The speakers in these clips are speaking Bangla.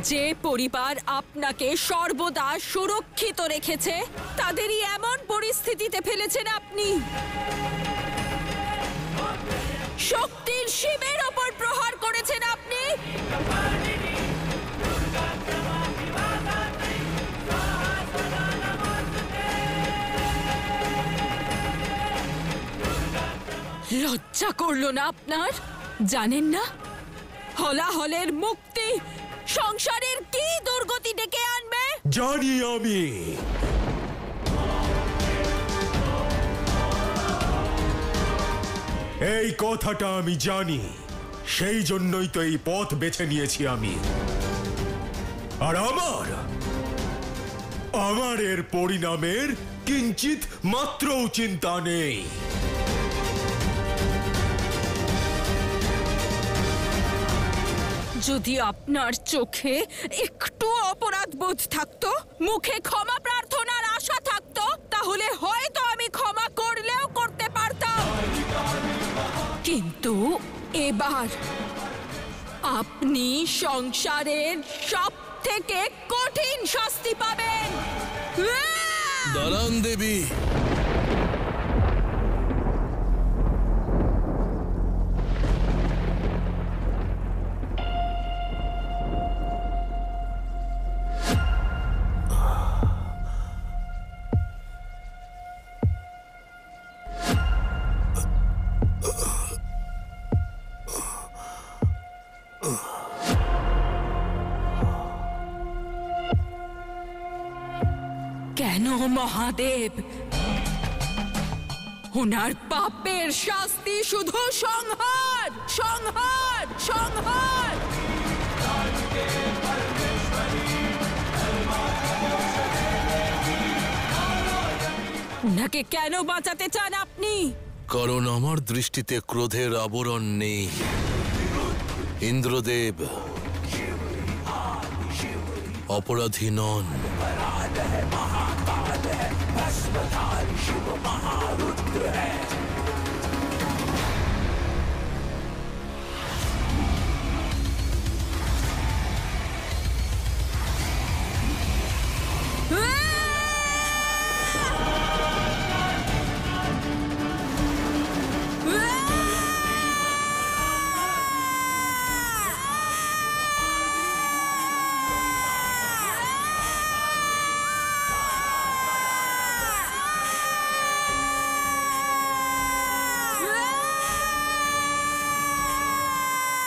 যে পরিবার আপনাকে সর্বদা সুরক্ষিত রেখেছে তাদেরই এমন পরিস্থিতিতে ফেলেছেন আপনি। শক্তির শিবের ওপর প্রহার করেছেন আপনি। লজ্জা করলো না আপনার? জানেন না হলাহলের মুক্তি সংসারের কি দুর্গতি ডেকে আনবে? জানি আমি। এই কথাটা আমি জানি, সেই জন্যই তো এই পথ বেছে নিয়েছি আমি। আর আমার এর পরিণামের কিঞ্চিত মাত্রও চিন্তা নেই। যদি আপনার চোখে একটু অপরাধবোধ থাকতো, মুখে ক্ষমা প্রার্থনার আশা থাকতো, তাহলে হয়তো আমি ক্ষমা করলেও করতে পারতাম। কিন্তু এবার আপনি সংসারের সবথেকে কঠিন শাস্তি পাবেন। দাঁড়ান দেবী। কেন মহাদেব? ওনার পাপের শাস্তি শুধু সংহার, সংহার, সংহার। ওনাকে কেন বাঁচাতে চান আপনি? কারণ আমার দৃষ্টিতে ক্রোধের আবরণ নেই। ইন্দ্রদেব অপরাধী নন।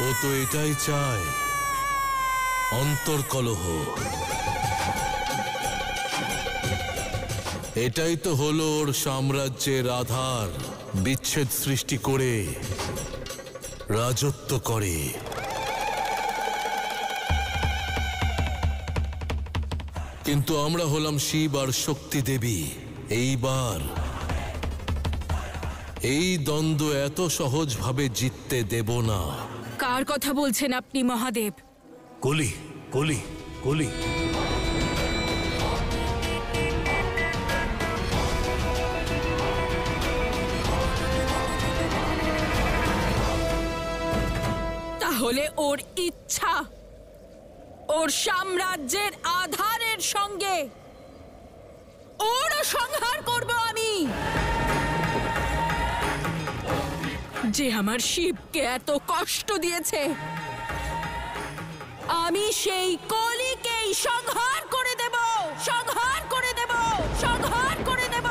ও তো এটাই চায়, অন্তর্কলহ। এটাই তো হলো ওর সাম্রাজ্যের আধার। বিচ্ছেদ সৃষ্টি করে রাজত্ব করে। কিন্তু আমরা হলাম শিব আর শক্তি দেবী। এইবার এই দ্বন্দ্ব এত সহজভাবে জিততে দেব না। কার কথা বলছেন আপনি মহাদেব? কলি, কলি, কলি। তাহলে ওর ইচ্ছা, ওর সাম্রাজ্যের আধারের সঙ্গে ওর সংহার করব আমি। যে আমার শিবকে এত কষ্ট দিয়েছে, আমি সেই কলিকেই সংহার করে দেব, সংহার করে দেব, সংহার করে দেব।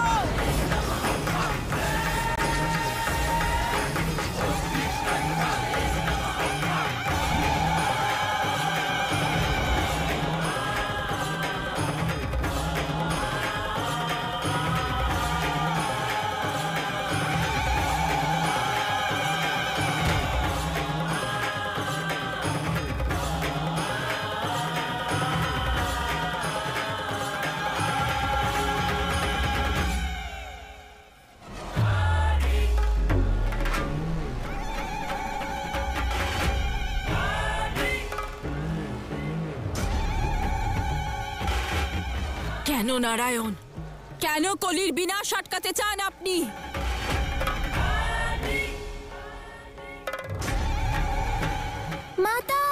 কেন নারায়ণ, কেন কলির বিনাশ আটকাতে চান আপনি? মাতা,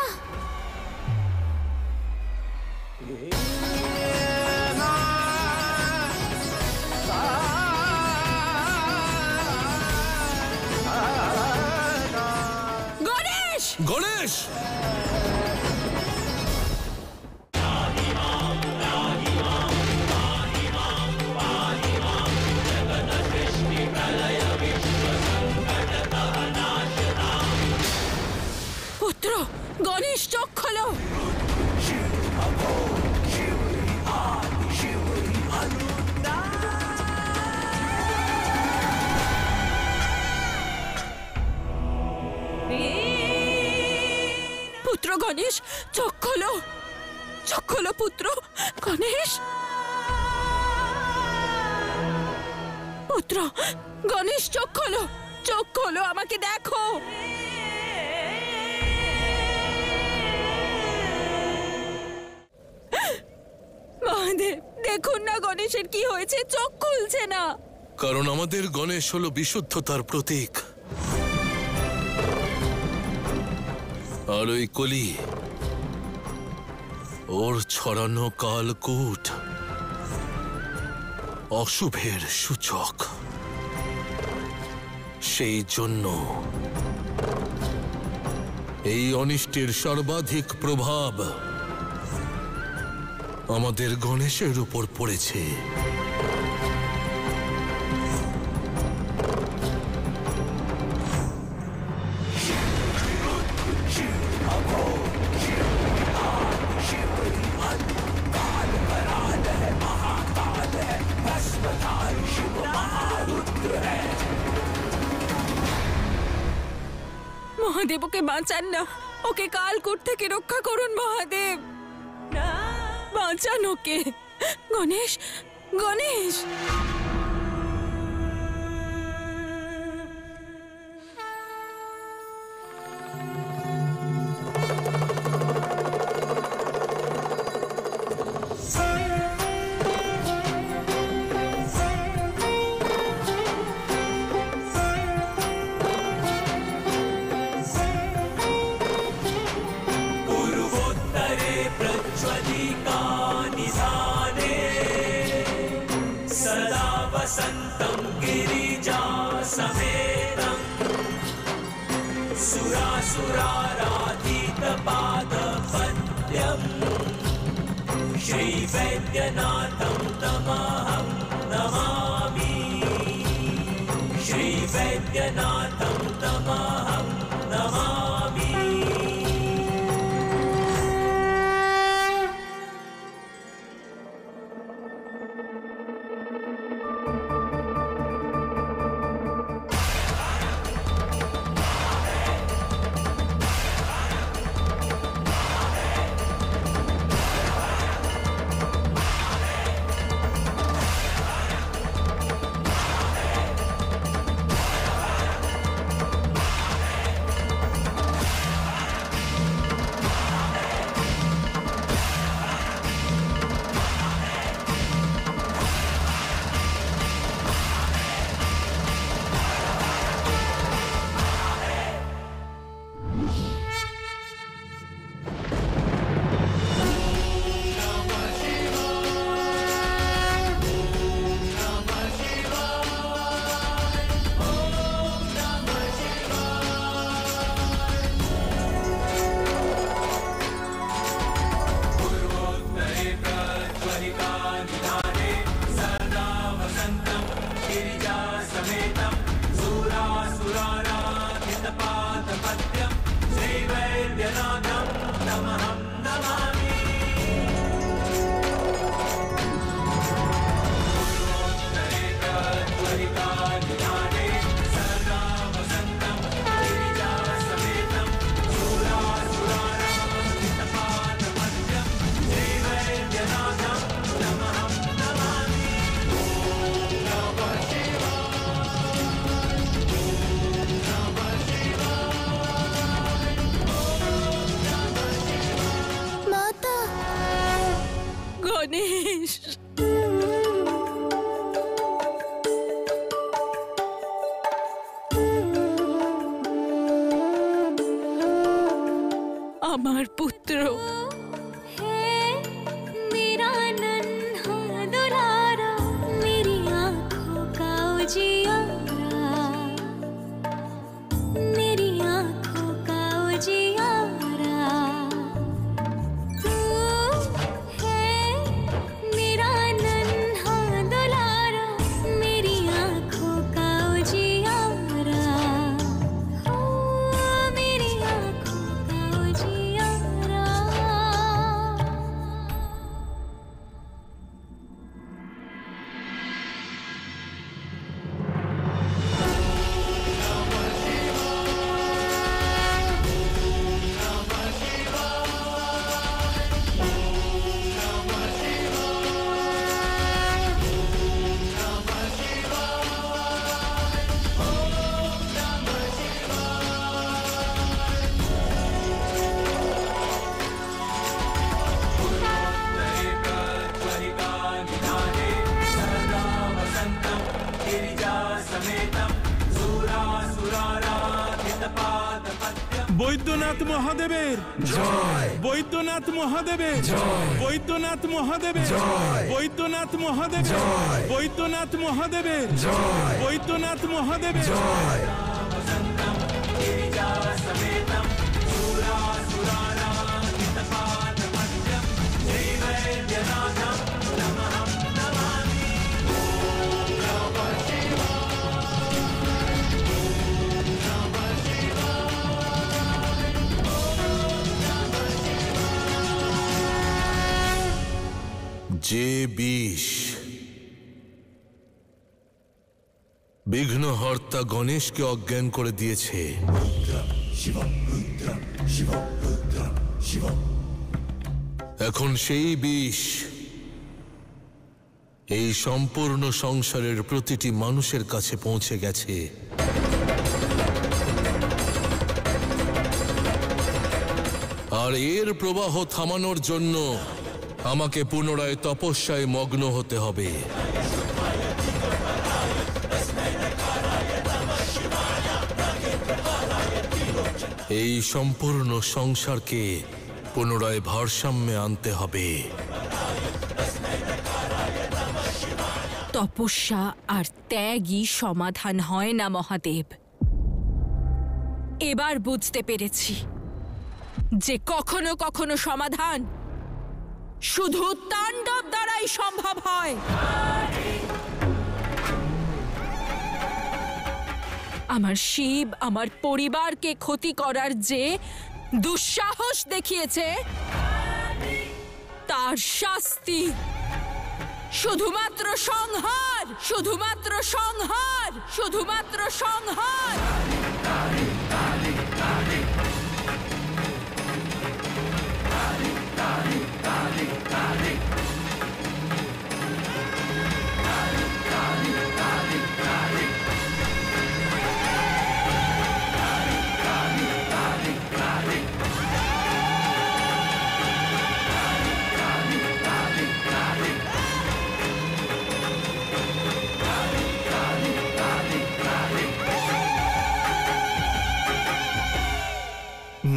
গণেশ! পুত্র গণেশ, চোখ খোলো। পুত্র গণেশ, চোখ খোলো, চোখ খোলো পুত্র গণেশ। পুত্র গণেশ, চোখ খোলো, চোখ খোলো, আমাকে দেখো। মহাদেব, দেখুন না গণেশের কি হয়েছে, চোখ খুলছে না। কারণ আমাদের গণেশ হলো বিশুদ্ধতার প্রতীক। আর ওই কলি, ওর ছড়ানো কালকূট অশুভের সূচক। সেই জন্য এই অনিষ্টের সর্বাধিক প্রভাব আমাদের গণেশের উপর পড়েছে। মহাদেব, ওকে বাঁচান না, ওকে কালকূট থেকে রক্ষা করুন মহাদেব, বাঁচান ওকে। গণেশ, গণেশ। वसन्तं गिरिजा समेतं सुरासुराराधितपादपद्यं श्रीवैद्यनाथं तमहं नमामि। श्रीवैद्यनाथं तमहं नमामि। গণেশ, আমার পুত্র। मेरा नन्हा दुलारा, मेरी आँखों का उजियारा, मेरी आँखों का उजियारा। বৈদ্যনাথ মহাদেবের জয়, বৈদ্যনাথ মহাদেবের জয়, বৈদ্যনাথ মহাদেবের জয়, বৈদ্যনাথ মহাদেবের জয়, বৈদ্যনাথ মহাদেবের জয়, বৈদ্যনাথ মহাদেবের জয়। যে বিষ বিঘ্নহর্তা গণেশকে অজ্ঞান করে দিয়েছে, এখন সেই বিষ এই সম্পূর্ণ সংসারের প্রতিটি মানুষের কাছে পৌঁছে গেছে। আর এর প্রবাহ থামানোর জন্য আমাকে পুনরায় তপস্যায় মগ্ন হতে হবে। এই সম্পূর্ণ সংসারকে পুনরায় ভারসাম্যে আনতে হবে। তপস্যা আর ত্যাগই সমাধান হয় না মহাদেব। এবার বুঝতে পেরেছি যে কখনো কখনো সমাধান শুধু তাণ্ডব দ্বারাই সম্ভব হয়। আমার শিব আমার পরিবারকে ক্ষতি করার যে দুঃসাহস দেখিয়েছে, তার শাস্তি শুধুমাত্র সংহার, শুধুমাত্র সংহার, শুধুমাত্র সংহার।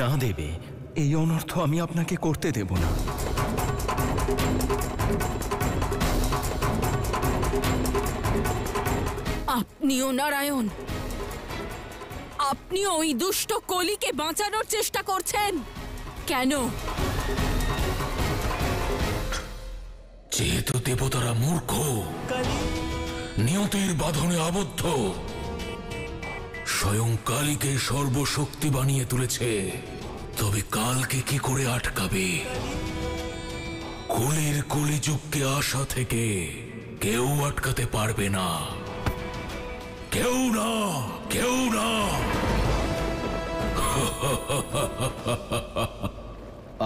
না দেবে, এই অনর্থ আমি আপনাকে করতে দেব না। আপনিও নারায়ণ, আপনি ওই দুষ্ট কলিকে বাঁচানোর চেষ্টা করছেন কেন? যেহেতু দেবতারা মূর্খ, নিয়তির বাঁধনে আবদ্ধ, স্বয়ং কালীকে সর্বশক্তি বানিয়ে তুলেছে, তবে কালকে কি করে আটকাবে? কলির কলিযুগকে আসা থেকে কেউ আটকাতে পারবে না, কেউ না, কেউ না।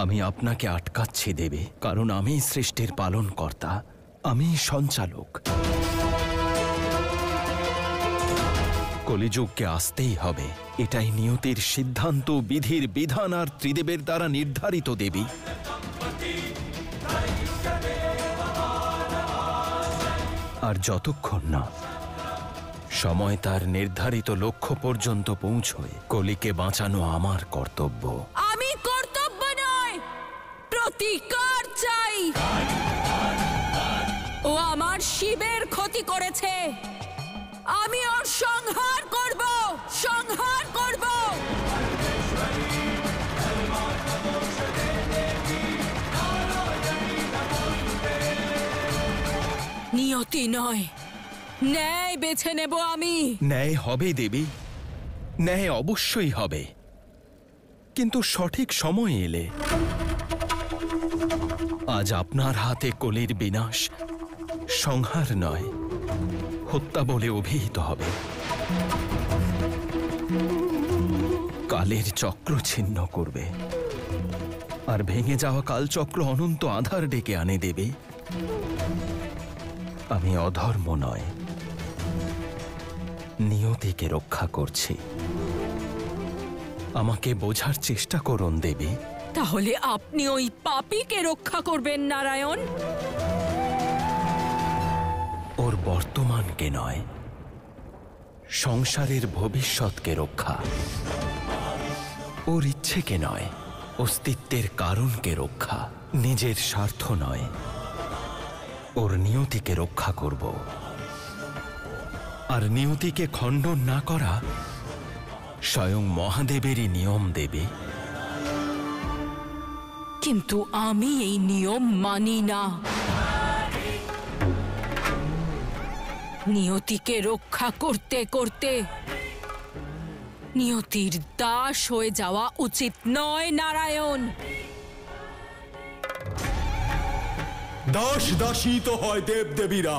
আমি আপনাকে আটকাচ্ছি দেবে, কারণ আমি সৃষ্টির পালনকর্তা, আমি সঞ্চালক। কলিযুগকে আসতেই হবে, এটাই নিয়তির সিদ্ধান্ত, বিধির বিধান আর ত্রিদেবের দ্বারা নির্ধারিত দেবী। আর যতক্ষণ না সময় তার নির্ধারিত লক্ষ্য পর্যন্ত পৌঁছয়, কলিকে বাঁচানো আমার কর্তব্য। আমি কর্তব্য নয়, প্রতিকার চাই। ও আমার শিবের ক্ষতি করেছে, আমি ওর সংহার করব, সংহার করব। নিয়তি নয়, ন্যায় বেছে নেব আমি। ন্যায় হবে দেবী, ন্যায় অবশ্যই হবে, কিন্তু সঠিক সময় এলে। আজ আপনার হাতে কলির বিনাশ সংহার নয়, হত্যা বলে অভিহিত হবে। কালের চক্র ছিন্ন করবে, আর ভেঙে যাওয়া কালচক্র অনন্ত আধার ডেকে আনে দেবে। আমি অধর্ম নয়, নিয়তিকে রক্ষা করছি। আমাকে বোঝার চেষ্টা করুন দেবী। তাহলে আপনি ওই পাপীকে রক্ষা করবেন নারায়ণ? ওর বর্তমানকে নয়, সংসারের ভবিষ্যৎকে রক্ষা, ওর ইচ্ছেকে নয়, অস্তিত্বের কারণকে রক্ষা, নিজের স্বার্থ নয়, ওর নিয়তিকে রক্ষা করব। আর নিয়তিকে খণ্ডন না করা স্বয়ং মহাদেবেরই নিয়ম দেবে। কিন্তু আমি এই নিয়ম মানি না। নিয়তিকে রক্ষা করতে করতে নিয়তির দাস হয়ে যাওয়া উচিত নয় নারায়ণ। দাস দাসী তো হয় দেবদেবীরা।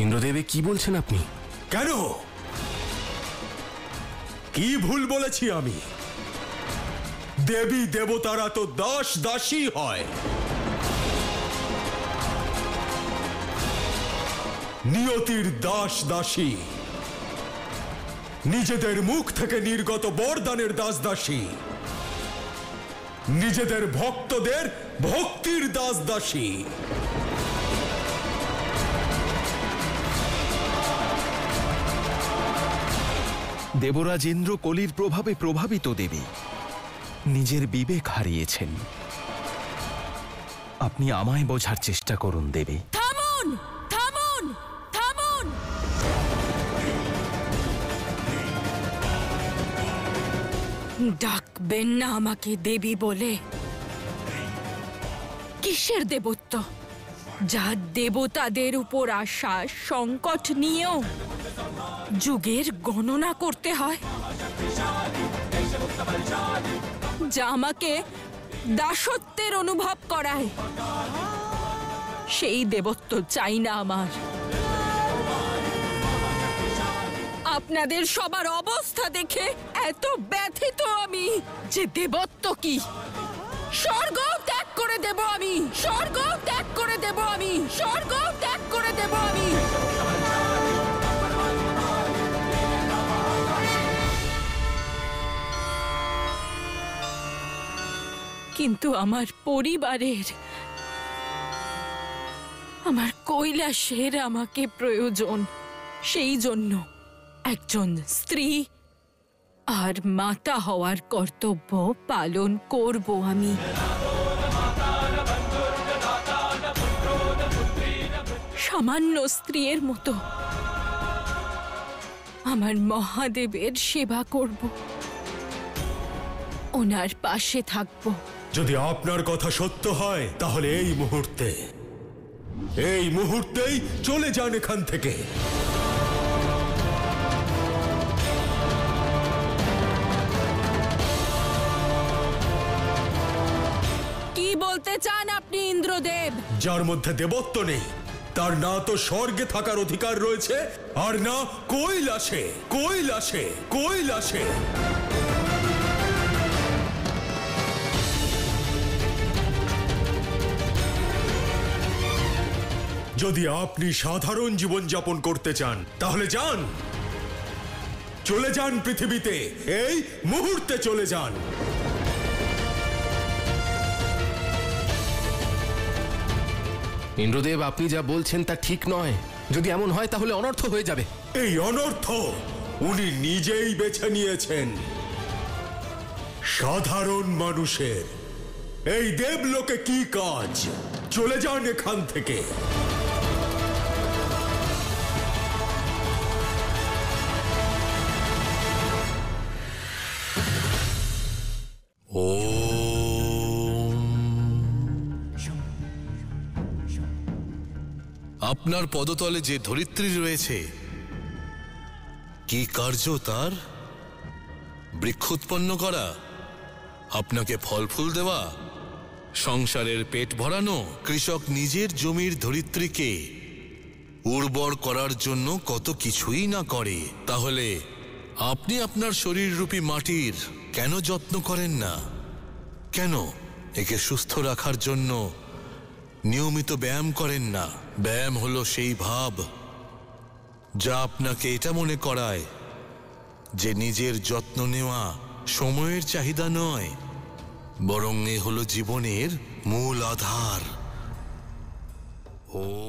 ইন্দ্রদেবে কি বলছেন আপনি? কেন? কি ভুল বলেছি আমি? দেবী দেবতারা তো দাস দাসী হয়। নিয়তির দাস দাসী, নিজেদের মুখ থেকে নির্গত বরদানের দাস দাসী, নিজেদের ভক্তদের ভক্তির দাস দাসী। দেবরাজ ইন্দ্র কলির প্রভাবে প্রভাবিত দেবী, নিজের বিবেক হারিয়েছেন। আপনি আমায় বোঝার চেষ্টা করুন দেবী। থামুন, থামুন, থামুন। ডাকবেন না আমাকে দেবী বলে। কিসের দেবত্ব, যা দেবতাদের উপর আসা সংকট নিয়েও যুগের গণনা করতে হয়, যা আমাকে দাসত্বের অনুভব করায়। সেই দেবত্ব চাই না আমার। আপনাদের সবার অবস্থা দেখে এত ব্যথিত আমি যে দেবত্ব কি, স্বর্গ ত্যাগ করে দেব আমি, স্বর্গ ত্যাগ করে দেব আমি, স্বর্গ ত্যাগ করে দেব আমি। কিন্তু আমার পরিবারের, আমার কৈলাসের আমাকে প্রয়োজন। সেই জন্য একজন স্ত্রী আর মাতা হওয়ার কর্তব্য পালন করব আমি। সামান্য স্ত্রীর মতো আমার মহাদেবের সেবা করব, ওনার পাশে থাকব। যদি আপনার কথা সত্য হয় তাহলে এই মুহূর্তেই চলে যান এখান থেকে। কি বলতে চান আপনি ইন্দ্রদেব? যার মধ্যে দেবত্ব নেই তার না তো স্বর্গে থাকার অধিকার রয়েছে, আর না কৈলাসে। কৈলাসে, কৈলাসে। যদি আপনি সাধারণ জীবন যাপন করতে চান তাহলে যান, চলে যান পৃথিবীতে, এই মুহূর্তে চলে যান। ইন্দ্রদেব, আপনি যা বলছেন তা ঠিক নয়। যদি এমন হয় তাহলে অনর্থ হয়ে যাবে। এই অনর্থ উনি নিজেই বেছে নিয়েছেন। সাধারণ মানুষের এই দেবলোকে কি কাজ? চলে যান এখান থেকে। আপনার পদতলে যে ধরিত্রী রয়েছে, কি কার্য তার? বৃক্ষ উৎপন্ন করা, আপনাকে ফল ফুল দেওয়া, সংসারের পেট ভরানো। কৃষক নিজের জমির ধরিত্রীকে উর্বর করার জন্য কত কিছুই না করে। তাহলে আপনি আপনার শরীররূপী মাটির কেন যত্ন করেন না? কেন একে সুস্থ রাখার জন্য নিয়মিত ব্যায়াম করেন না? ব্যায়াম হলো সেই ভাব যা আপনাকে এটা মনে করায় যে নিজের যত্ন নেওয়া সময়ের চাহিদা নয়, বরং এ হলো জীবনের মূল আধার। ও